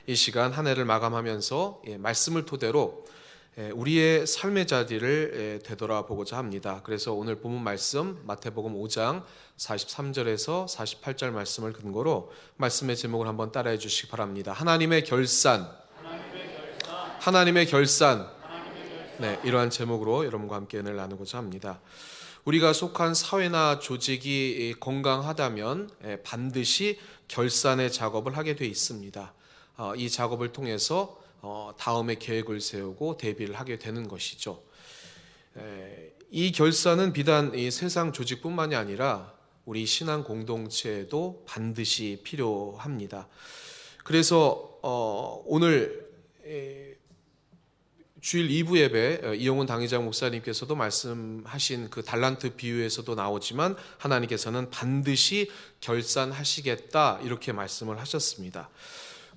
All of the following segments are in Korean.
이 시간 한 해를 마감하면서 말씀을 토대로 우리의 삶의 자리를 되돌아보고자 합니다. 그래서 오늘 본문 말씀 마태복음 5장 43절에서 48절 말씀을 근거로 말씀의 제목을 한번 따라해 주시기 바랍니다. 하나님의 결산. 네, 이러한 제목으로 여러분과 함께 은혜를 나누고자 합니다. 우리가 속한 사회나 조직이 건강하다면 반드시 결산의 작업을 하게 돼 있습니다. 이 작업을 통해서 다음의 계획을 세우고 대비를 하게 되는 것이죠. 이 결산은 비단 이 세상 조직뿐만이 아니라 우리 신앙 공동체에도 반드시 필요합니다. 그래서 오늘 주일 2부 예배 이용훈 당회장 목사님께서도 말씀하신 그 달란트 비유에서도 나오지만 하나님께서는 반드시 결산하시겠다 이렇게 말씀을 하셨습니다.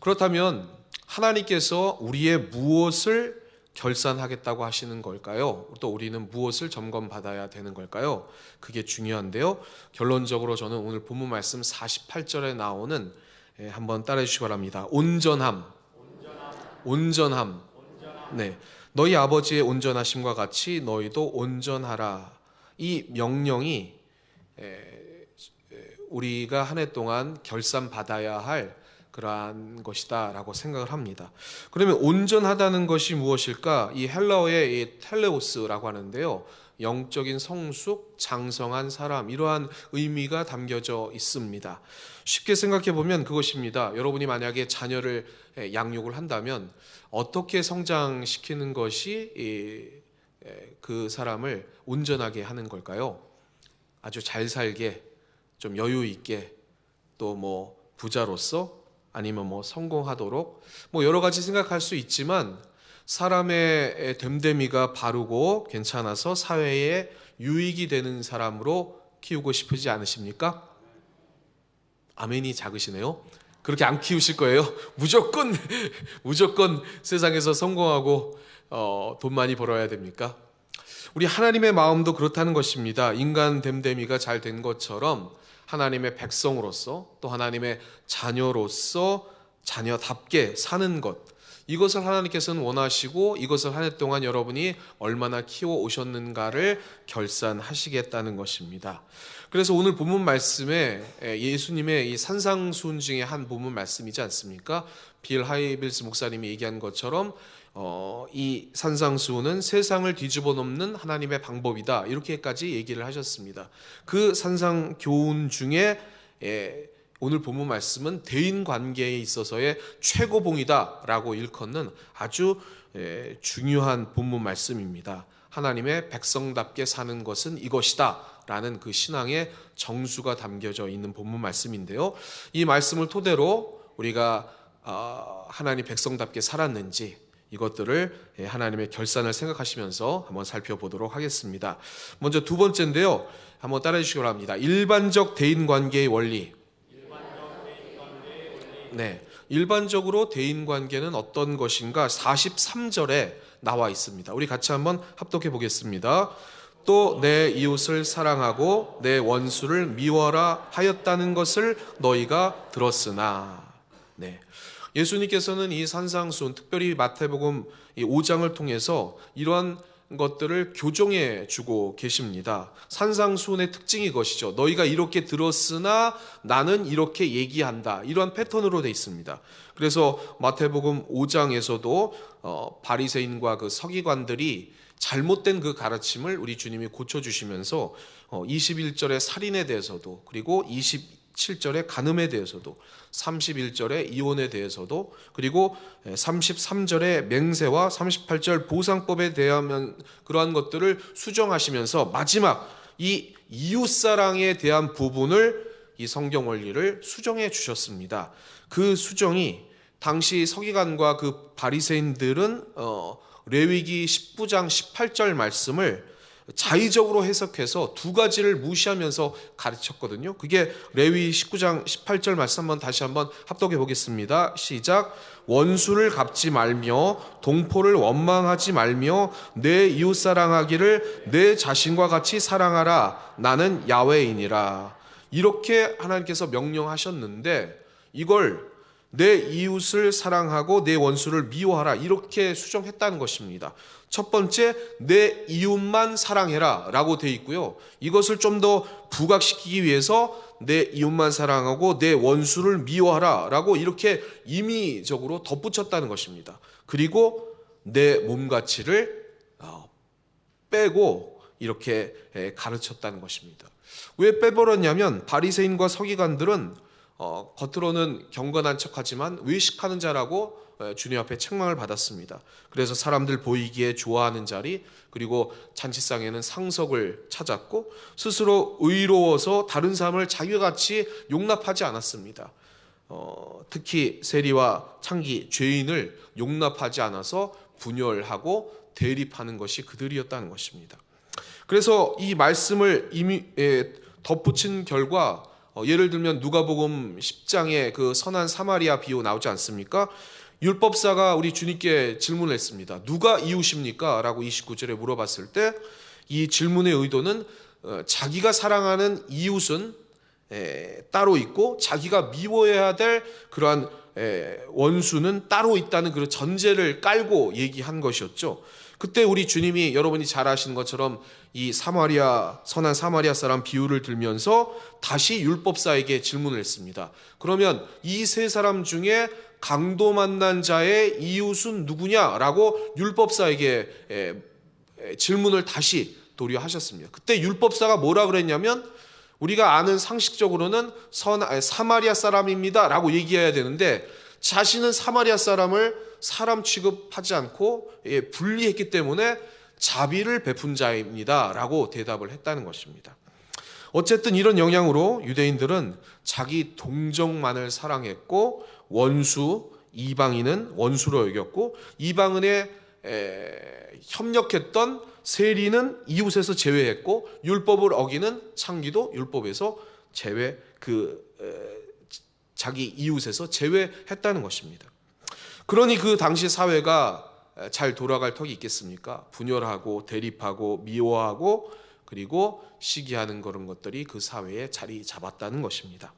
그렇다면 하나님께서 우리의 무엇을 결산하겠다고 하시는 걸까요? 또 우리는 무엇을 점검받아야 되는 걸까요? 그게 중요한데요. 결론적으로 저는 오늘 본문 말씀 48절에 나오는 한번 따라해 주시기 바랍니다. 온전함. 네, 너희 아버지의 온전하심과 같이 너희도 온전하라. 이 명령이 우리가 한 해 동안 결산받아야 할 그러한 것이다 라고 생각을 합니다. 그러면 온전하다는 것이 무엇일까? 이 헬라어의 이 텔레오스라고 하는데요, 영적인 성숙, 장성한 사람, 이러한 의미가 담겨져 있습니다. 쉽게 생각해 보면 그것입니다. 여러분이 만약에 자녀를 양육을 한다면 어떻게 성장시키는 것이 그 사람을 온전하게 하는 걸까요? 아주 잘 살게, 좀 여유 있게, 또 뭐 부자로서, 아니면 뭐 성공하도록, 뭐 여러 가지 생각할 수 있지만 사람의 됨됨이가 바르고 괜찮아서 사회에 유익이 되는 사람으로 키우고 싶으지 않으십니까? 아멘이 작으시네요. 그렇게 안 키우실 거예요. 무조건 세상에서 성공하고 돈 많이 벌어야 됩니까? 우리 하나님의 마음도 그렇다는 것입니다. 인간 됨됨이가 잘 된 것처럼 하나님의 백성으로서, 또 하나님의 자녀로서 자녀답게 사는 것, 이것을 하나님께서는 원하시고 이것을 한 해 동안 여러분이 얼마나 키워 오셨는가를 결산하시겠다는 것입니다. 그래서 오늘 본문 말씀에 예수님의 이 산상수훈 중에 한 본문 말씀이지 않습니까? 빌 하이빌스 목사님이 얘기한 것처럼 이 산상수훈은 세상을 뒤집어 놓는 하나님의 방법이다, 이렇게까지 얘기를 하셨습니다. 그 산상교훈 중에 오늘 본문 말씀은 대인관계에 있어서의 최고봉이다 라고 일컫는 아주 중요한 본문 말씀입니다. 하나님의 백성답게 사는 것은 이것이다 라는 그 신앙의 정수가 담겨져 있는 본문 말씀인데요, 이 말씀을 토대로 우리가 하나님 백성답게 살았는지 이것들을 하나님의 결산을 생각하시면서 한번 살펴보도록 하겠습니다. 먼저 두 번째인데요, 한번 따라해 주시기 바랍니다. 일반적 대인관계의 원리. 네, 일반적으로 대인관계는 어떤 것인가 43절에 나와 있습니다. 우리 같이 한번 합독해 보겠습니다. 또 내 이웃을 사랑하고 내 원수를 미워라 하였다는 것을 너희가 들었으나. 네, 예수님께서는 이 산상수훈, 특별히 마태복음 5장을 통해서 이러한 것들을 교정해 주고 계십니다. 산상수훈의 특징이 이것이죠. 너희가 이렇게 들었으나 나는 이렇게 얘기한다, 이러한 패턴으로 되어 있습니다. 그래서 마태복음 5장에서도 바리새인과 그 서기관들이 잘못된 그 가르침을 우리 주님이 고쳐주시면서 21절의 살인에 대해서도, 그리고 27절의 간음에 대해서도, 31절의 이혼에 대해서도, 그리고 33절의 맹세와 38절 보상법에 대한 그러한 것들을 수정하시면서 마지막 이 이웃사랑에 대한 부분을, 이 성경 원리를 수정해 주셨습니다. 그 수정이 당시 서기관과 그 바리새인들은 레위기 19장 18절 말씀을 자의적으로 해석해서 두 가지를 무시하면서 가르쳤거든요. 그게 레위 19장 18절 말씀 한번 다시 한번 합독해 보겠습니다. 시작. 원수를 갚지 말며 동포를 원망하지 말며 내 이웃 사랑하기를 내 자신과 같이 사랑하라. 나는 야훼이니라. 이렇게 하나님께서 명령하셨는데 이걸 내 이웃을 사랑하고 내 원수를 미워하라, 이렇게 수정했다는 것입니다. 첫 번째, 내 이웃만 사랑해라 라고 되어 있고요. 이것을 좀 더 부각시키기 위해서 내 이웃만 사랑하고 내 원수를 미워하라 라고 이렇게 임의적으로 덧붙였다는 것입니다. 그리고 내 몸가치를 빼고 이렇게 가르쳤다는 것입니다. 왜 빼버렸냐면 바리새인과 서기관들은 겉으로는 경건한 척하지만 외식하는 자라고 주님 앞에 책망을 받았습니다. 그래서 사람들 보이기에 좋아하는 자리, 그리고 잔치상에는 상석을 찾았고 스스로 의로워서 다른 사람을 자기같이 용납하지 않았습니다. 특히 세리와 창기, 죄인을 용납하지 않아서 분열하고 대립하는 것이 그들이었다는 것입니다. 그래서 이 말씀을 이미 덧붙인 결과, 예를 들면 누가복음 10장에 그 선한 사마리아 비유 나오지 않습니까? 율법사가 우리 주님께 질문을 했습니다. 누가 이웃입니까? 라고 29절에 물어봤을 때 이 질문의 의도는 자기가 사랑하는 이웃은 따로 있고 자기가 미워해야 될 그러한 원수는 따로 있다는 그런 전제를 깔고 얘기한 것이었죠. 그때 우리 주님이 여러분이 잘 아시는 것처럼 이 선한 사마리아 사람 비유를 들면서 다시 율법사에게 질문을 했습니다. 그러면 이 세 사람 중에 강도 만난 자의 이웃은 누구냐라고 율법사에게 질문을 다시 도리하셨습니다. 그때 율법사가 뭐라 그랬냐면, 우리가 아는 상식적으로는 사마리아 사람입니다 라고 얘기해야 되는데, 자신은 사마리아 사람을 사람 취급하지 않고 분리했기 때문에 자비를 베푼 자입니다 라고 대답을 했다는 것입니다. 어쨌든 이런 영향으로 유대인들은 자기 동정만을 사랑했고, 원수 이방인은 원수로 여겼고, 이방인에 협력했던 세리는 이웃에서 제외했고, 율법을 어기는 창기도 율법에서 자기 이웃에서 제외했다는 것입니다. 그러니 그 당시 사회가 잘 돌아갈 턱이 있겠습니까? 분열하고 대립하고 미워하고 그리고 시기하는 그런 것들이 그 사회에 자리 잡았다는 것입니다.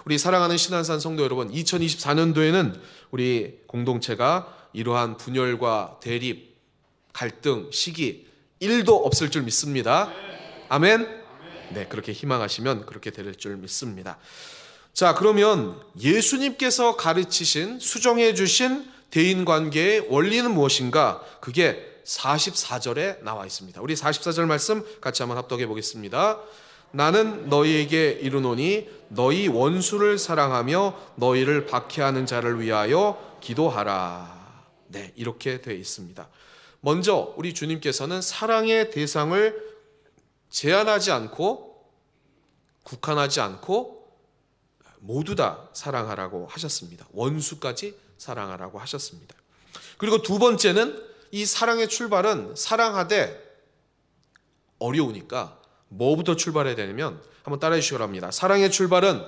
우리 사랑하는 신안산 성도 여러분, 2024년도에는 우리 공동체가 이러한 분열과 대립, 갈등, 시기 1도 없을 줄 믿습니다. 아멘? 네, 그렇게 희망하시면 그렇게 될 줄 믿습니다. 자, 그러면 예수님께서 가르치신, 수정해 주신 대인관계의 원리는 무엇인가? 그게 44절에 나와 있습니다. 우리 44절 말씀 같이 한번 합독해 보겠습니다. 나는 너희에게 이르노니 너희 원수를 사랑하며 너희를 박해하는 자를 위하여 기도하라. 네, 이렇게 되어 있습니다. 먼저 우리 주님께서는 사랑의 대상을 제한하지 않고 국한하지 않고 모두 다 사랑하라고 하셨습니다. 원수까지 사랑하라고 하셨습니다. 그리고 두 번째는, 이 사랑의 출발은 사랑하되 어려우니까 뭐부터 출발해야 되냐면, 한번 따라해 주시기 바랍니다. 사랑의 출발은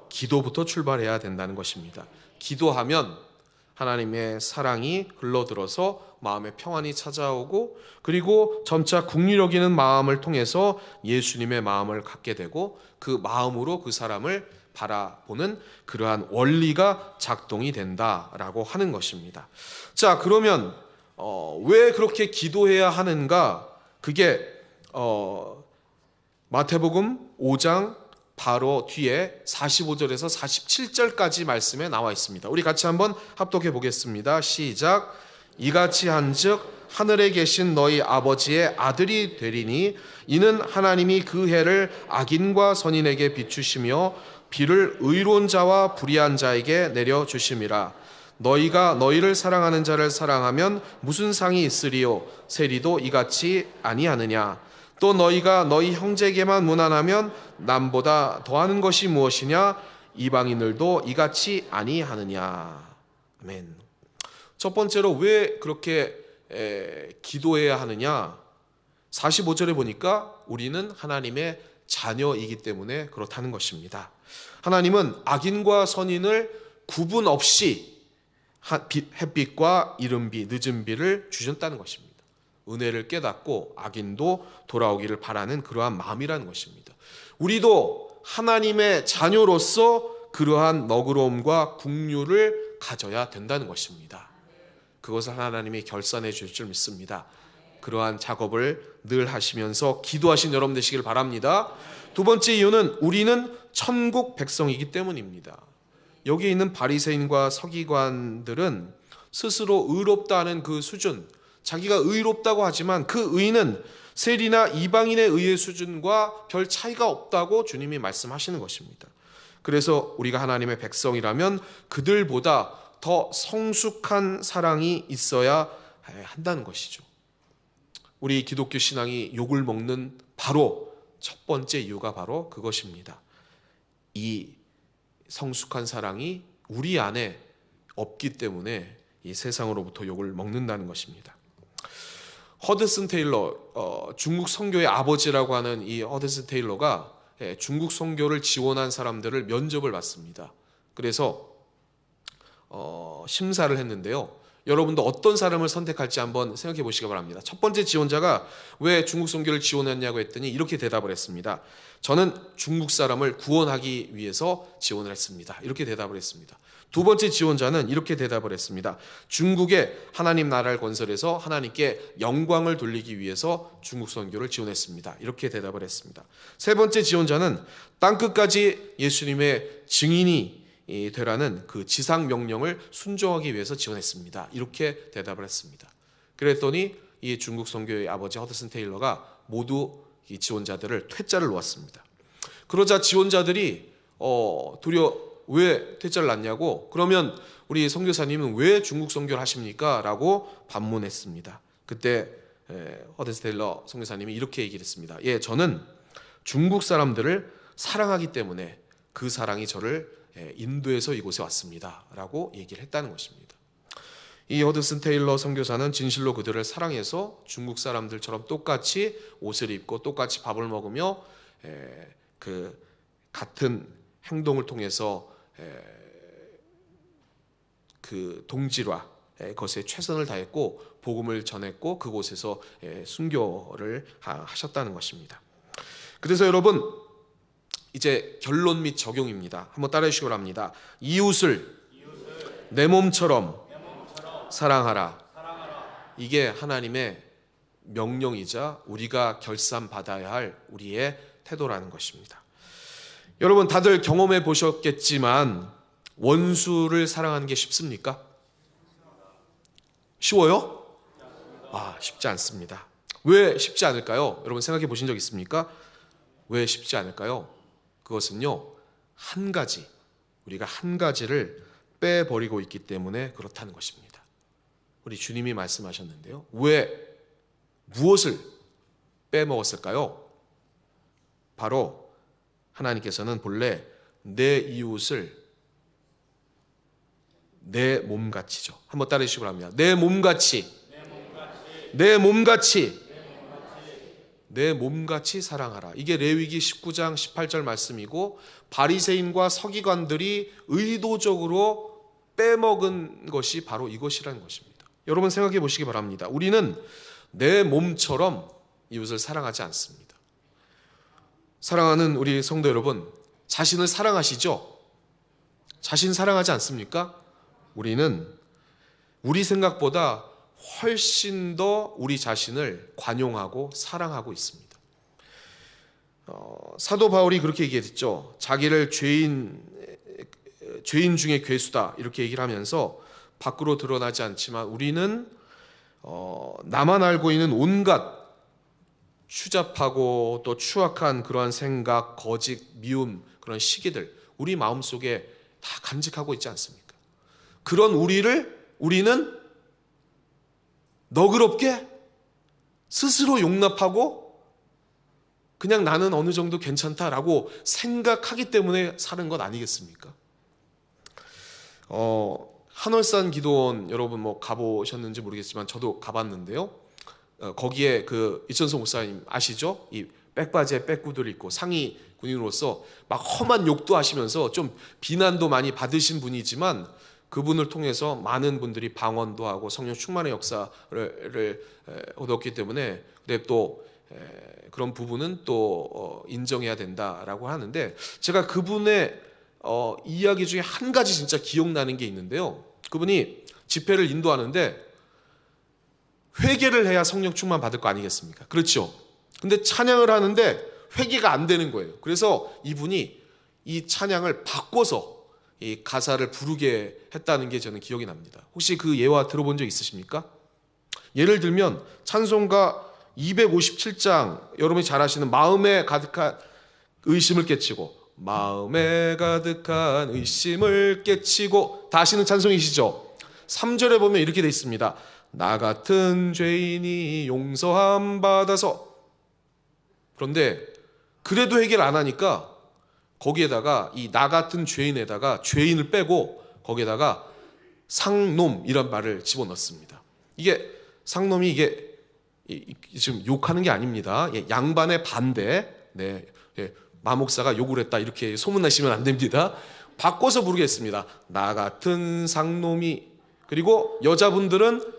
기도부터 출발해야 된다는 것입니다. 기도하면 하나님의 사랑이 흘러들어서 마음의 평안이 찾아오고, 그리고 점차 긍휼히 여기는 마음을 통해서 예수님의 마음을 갖게 되고, 그 마음으로 그 사람을 바라보는 그러한 원리가 작동이 된다라고 하는 것입니다. 자, 그러면 왜 그렇게 기도해야 하는가? 그게 마태복음 5장 바로 뒤에 45절에서 47절까지 말씀에 나와 있습니다. 우리 같이 한번 합독해 보겠습니다. 시작. 이같이 한즉 하늘에 계신 너희 아버지의 아들이 되리니 이는 하나님이 그 해를 악인과 선인에게 비추시며 비를 의로운 자와 불의한 자에게 내려주심이라. 너희가 너희를 사랑하는 자를 사랑하면 무슨 상이 있으리요? 세리도 이같이 아니하느냐? 또 너희가 너희 형제에게만 무난하면 남보다 더하는 것이 무엇이냐? 이방인들도 이같이 아니하느냐? 아멘. 첫 번째로 왜 그렇게 기도해야 하느냐? 45절에 보니까 우리는 하나님의 자녀이기 때문에 그렇다는 것입니다. 하나님은 악인과 선인을 구분 없이 햇빛과 이른 비, 늦은 비를 주셨다는 것입니다. 은혜를 깨닫고 악인도 돌아오기를 바라는 그러한 마음이라는 것입니다. 우리도 하나님의 자녀로서 그러한 너그러움과 긍휼을 가져야 된다는 것입니다. 그것을 하나님이 결산해 주실 줄 믿습니다. 그러한 작업을 늘 하시면서 기도하신 여러분 되시길 바랍니다. 두 번째 이유는 우리는 천국 백성이기 때문입니다. 여기 있는 바리새인과 서기관들은 스스로 의롭다는 그 수준, 자기가 의롭다고 하지만 그 의는 세리나 이방인의 의의 수준과 별 차이가 없다고 주님이 말씀하시는 것입니다. 그래서 우리가 하나님의 백성이라면 그들보다 더 성숙한 사랑이 있어야 한다는 것이죠. 우리 기독교 신앙이 욕을 먹는 바로 첫 번째 이유가 바로 그것입니다. 이 성숙한 사랑이 우리 안에 없기 때문에 이 세상으로부터 욕을 먹는다는 것입니다. 허드슨 테일러, 중국 선교의 아버지라고 하는 이 허드슨 테일러가 중국 선교를 지원한 사람들을 면접을 받습니다. 그래서 심사를 했는데요. 여러분도 어떤 사람을 선택할지 한번 생각해 보시기 바랍니다. 첫 번째 지원자가 왜 중국 선교를 지원했냐고 했더니 이렇게 대답을 했습니다. 저는 중국 사람을 구원하기 위해서 지원을 했습니다. 이렇게 대답을 했습니다. 두 번째 지원자는 이렇게 대답을 했습니다. 중국의 하나님 나라를 건설해서 하나님께 영광을 돌리기 위해서 중국 선교를 지원했습니다. 이렇게 대답을 했습니다. 세 번째 지원자는 땅끝까지 예수님의 증인이 되라는 그 지상 명령을 순종하기 위해서 지원했습니다. 이렇게 대답을 했습니다. 그랬더니 이 중국 선교의 아버지 허드슨 테일러가 모두 이 지원자들을 퇴짜를 놓았습니다. 그러자 지원자들이 도리어 왜 퇴짜를 놨냐고, 그러면 우리 선교사님은 왜 중국 선교를 하십니까? 라고 반문했습니다. 그때 허드슨 테일러 선교사님이 이렇게 얘기를 했습니다. 예, 저는 중국 사람들을 사랑하기 때문에 그 사랑이 저를 인도에서 이곳에 왔습니다 라고 얘기를 했다는 것입니다. 이 허드슨 테일러 선교사는 진실로 그들을 사랑해서 중국 사람들처럼 똑같이 옷을 입고 똑같이 밥을 먹으며 그 같은 행동을 통해서 그 동질화 것에 최선을 다했고 복음을 전했고 그곳에서 순교를 하셨다는 것입니다. 그래서 여러분, 이제 결론 및 적용입니다. 한번 따라해 주시기 바랍니다. 이웃을 내 몸처럼 사랑하라. 이게 하나님의 명령이자 우리가 결산받아야 할 우리의 태도라는 것입니다. 여러분 다들 경험해 보셨겠지만 원수를 사랑하는 게 쉽습니까? 쉬워요? 쉽지 않습니다. 왜 쉽지 않을까요? 여러분 생각해 보신 적 있습니까? 왜 쉽지 않을까요? 그것은요, 우리가 한 가지를 빼버리고 있기 때문에 그렇다는 것입니다. 우리 주님이 말씀하셨는데요. 왜, 무엇을 빼먹었을까요? 바로 하나님께서는 본래 내 이웃을 내 몸같이죠. 한번 따라해 주시기 바랍니다. 내 몸같이 사랑하라. 이게 레위기 19장 18절 말씀이고, 바리새인과 서기관들이 의도적으로 빼먹은 것이 바로 이것이라는 것입니다. 여러분 생각해 보시기 바랍니다. 우리는 내 몸처럼 이웃을 사랑하지 않습니다. 사랑하는 우리 성도 여러분, 자신을 사랑하시죠? 자신 사랑하지 않습니까? 우리는 우리 생각보다 훨씬 더 우리 자신을 관용하고 사랑하고 있습니다. 사도 바울이 그렇게 얘기했죠. 자기를 죄인 중에 괴수다 이렇게 얘기를 하면서 밖으로 드러나지 않지만 우리는 나만 알고 있는 온갖 추잡하고 또 추악한 그러한 생각, 거짓, 미움, 그런 시기들 우리 마음속에 다 간직하고 있지 않습니까? 그런 우리는 너그럽게 스스로 용납하고 그냥 나는 어느 정도 괜찮다라고 생각하기 때문에 사는 것 아니겠습니까? 한월산 기도원 여러분 뭐 가보셨는지 모르겠지만 저도 가봤는데요. 거기에 그 이천성 목사님 아시죠? 이 백바지에 백구두를 입고 상위 군인으로서 막 험한 욕도 하시면서 좀 비난도 많이 받으신 분이지만 그분을 통해서 많은 분들이 방언도 하고 성령 충만의 역사를 얻었기 때문에 근데 또 그런 부분은 또 인정해야 된다라고 하는데 제가 그분의 이야기 중에 한 가지 진짜 기억나는 게 있는데요. 그분이 집회를 인도하는데 회개를 해야 성령 충만 받을 거 아니겠습니까? 그렇죠. 근데 찬양을 하는데 회개가 안 되는 거예요. 그래서 이분이 이 찬양을 바꿔서 이 가사를 부르게 했다는 게 저는 기억이 납니다. 혹시 그 예화 들어본 적 있으십니까? 예를 들면 찬송가 257장, 여러분이 잘 아시는 마음에 가득한 의심을 깨치고, 마음에 가득한 의심을 깨치고, 다 아시는 찬송이시죠? 3절에 보면 이렇게 돼 있습니다. 나 같은 죄인이 용서함 받아서. 그런데 그래도 해결 안 하니까 거기에다가 이 나 같은 죄인에다가 죄인을 빼고 거기에다가 상놈이란 말을 집어넣습니다. 이게 상놈이 이게 지금 욕하는 게 아닙니다. 양반의 반대. 네, 마목사가 욕을 했다 이렇게 소문나시면 안 됩니다. 바꿔서 부르겠습니다. 나 같은 상놈이. 그리고 여자분들은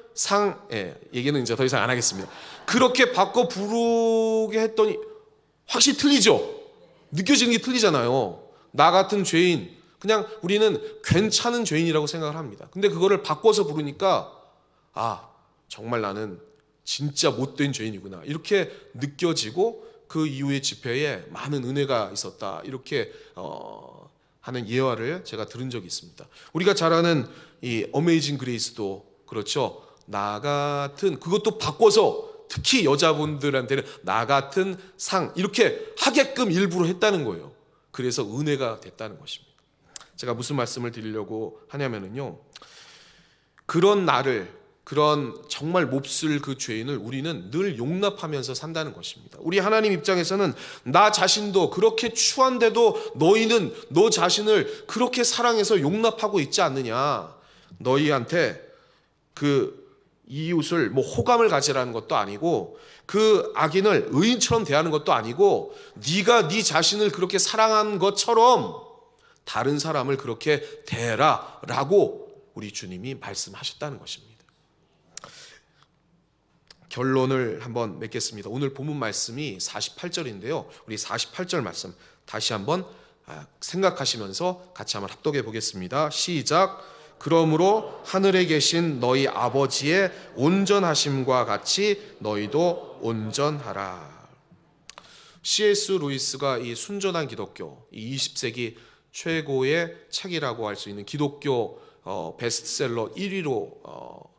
얘기는 이제 더 이상 안 하겠습니다. 그렇게 바꿔 부르게 했더니 확실히 틀리죠. 느껴지는 게 틀리잖아요. 나 같은 죄인, 그냥 우리는 괜찮은 죄인이라고 생각을 합니다. 근데 그거를 바꿔서 부르니까 정말 나는 진짜 못된 죄인이구나 이렇게 느껴지고, 그 이후의 집회에 많은 은혜가 있었다 이렇게 하는 예화를 제가 들은 적이 있습니다. 우리가 잘 아는 이 어메이징 그레이스도 그렇죠. 나 같은, 그것도 바꿔서 특히 여자분들한테는 나 같은 상 이렇게 하게끔 일부러 했다는 거예요. 그래서 은혜가 됐다는 것입니다. 제가 무슨 말씀을 드리려고 하냐면요, 그런 나를, 그런 정말 몹쓸 그 죄인을 우리는 늘 용납하면서 산다는 것입니다. 우리 하나님 입장에서는 나 자신도 그렇게 추한데도 너희는 너 자신을 그렇게 사랑해서 용납하고 있지 않느냐, 너희한테 그 이웃을 호감을 가지라는 것도 아니고 그 악인을 의인처럼 대하는 것도 아니고 네가 네 자신을 그렇게 사랑한 것처럼 다른 사람을 그렇게 대해라 라고 우리 주님이 말씀하셨다는 것입니다. 결론을 한번 맺겠습니다. 오늘 본문 말씀이 48절인데요. 우리 48절 말씀 다시 한번 생각하시면서 같이 한번 합독해 보겠습니다. 시작. 그러므로 하늘에 계신 너희 아버지의 온전하심과 같이 너희도 온전하라. C.S. 루이스가 이 순전한 기독교, 이 20세기 최고의 책이라고 할 수 있는 기독교 베스트셀러 1위로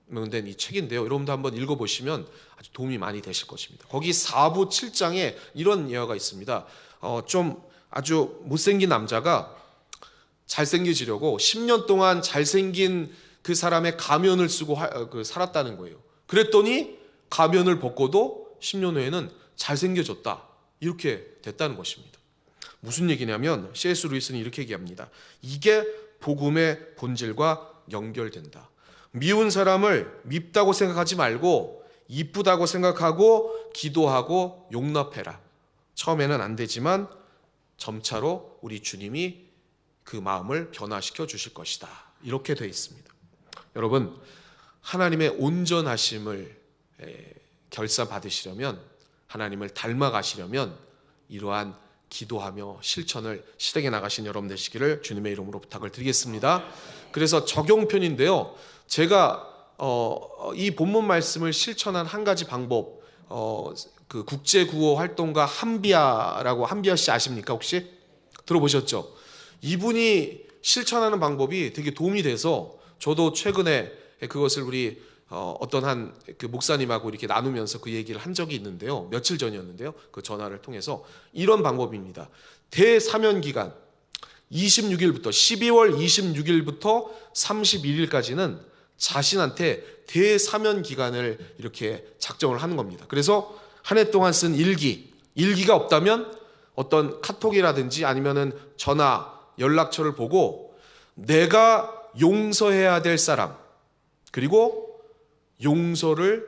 명된 이 책인데요. 여러분도 한번 읽어보시면 아주 도움이 많이 되실 것입니다. 거기 4부 7장에 이런 예화가 있습니다. 좀 아주 못생긴 남자가 잘생겨지려고 10년 동안 잘생긴 그 사람의 가면을 쓰고 살았다는 거예요. 그랬더니 가면을 벗고도 10년 후에는 잘생겨졌다 이렇게 됐다는 것입니다. 무슨 얘기냐면 C.S. 루이스는 이렇게 얘기합니다. 이게 복음의 본질과 연결된다. 미운 사람을 밉다고 생각하지 말고 이쁘다고 생각하고 기도하고 용납해라. 처음에는 안 되지만 점차로 우리 주님이 그 마음을 변화시켜 주실 것이다. 이렇게 되어 있습니다. 여러분, 하나님의 온전하심을 결사받으시려면, 하나님을 닮아가시려면 이러한 기도하며 실천을 실행해 나가신 여러분 되시기를 주님의 이름으로 부탁을 드리겠습니다. 그래서 적용편인데요. 제가 이 본문 말씀을 실천한 한 가지 방법, 그 국제구호 활동가 한비아라고, 한비아 씨 아십니까? 혹시 들어보셨죠? 이분이 실천하는 방법이 되게 도움이 돼서 저도 최근에 그것을 우리 어떤 한 그 목사님하고 이렇게 나누면서 그 얘기를 한 적이 있는데요. 며칠 전이었는데요. 그 전화를 통해서 이런 방법입니다. 대사면 기간 26일부터 12월 26일부터 31일까지는 자신한테 대사면 기간을 이렇게 작정을 하는 겁니다. 그래서 한 해 동안 쓴 일기가 없다면 어떤 카톡이라든지 아니면은 전화, 연락처를 보고 내가 용서해야 될 사람, 그리고 용서를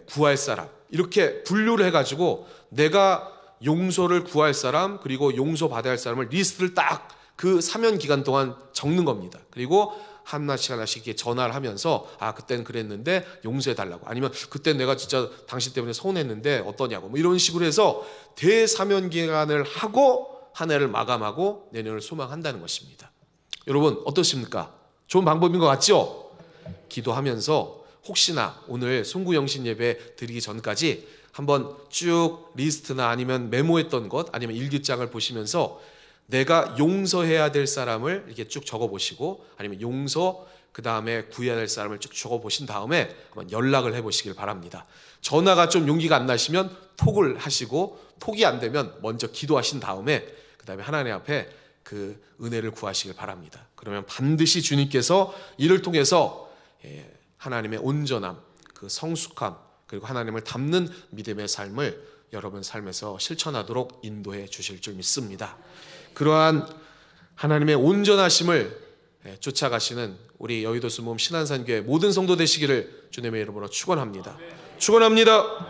구할 사람, 이렇게 분류를 해가지고 내가 용서를 구할 사람 그리고 용서받아야 할 사람을 리스트를 딱 그 사면 기간 동안 적는 겁니다. 그리고 하나씩 이렇게 전화를 하면서 그때는 그랬는데 용서해달라고, 아니면 그때 내가 진짜 당신 때문에 서운했는데 어떠냐고, 이런 식으로 해서 대사면 기간을 하고 한 해를 마감하고 내년을 소망한다는 것입니다. 여러분 어떻습니까? 좋은 방법인 것 같죠? 기도하면서 혹시나 오늘 송구영신 예배 드리기 전까지 한번 쭉 리스트나 아니면 메모했던 것 아니면 일기장을 보시면서 내가 용서해야 될 사람을 이렇게 쭉 적어보시고 아니면 용서 그 다음에 구해야 될 사람을 쭉 적어보신 다음에 한번 연락을 해보시길 바랍니다. 전화가 좀 용기가 안 나시면 톡을 하시고 톡이 안 되면 먼저 기도하신 다음에 그 다음에 하나님 앞에 그 은혜를 구하시길 바랍니다. 그러면 반드시 주님께서 이를 통해서 하나님의 온전함, 그 성숙함 그리고 하나님을 닮는 믿음의 삶을 여러분 삶에서 실천하도록 인도해 주실 줄 믿습니다. 그러한 하나님의 온전하심을 쫓아가시는 우리 여의도 수모음 신안산교회 모든 성도 되시기를 주님의 이름으로 축원합니다. 축원합니다.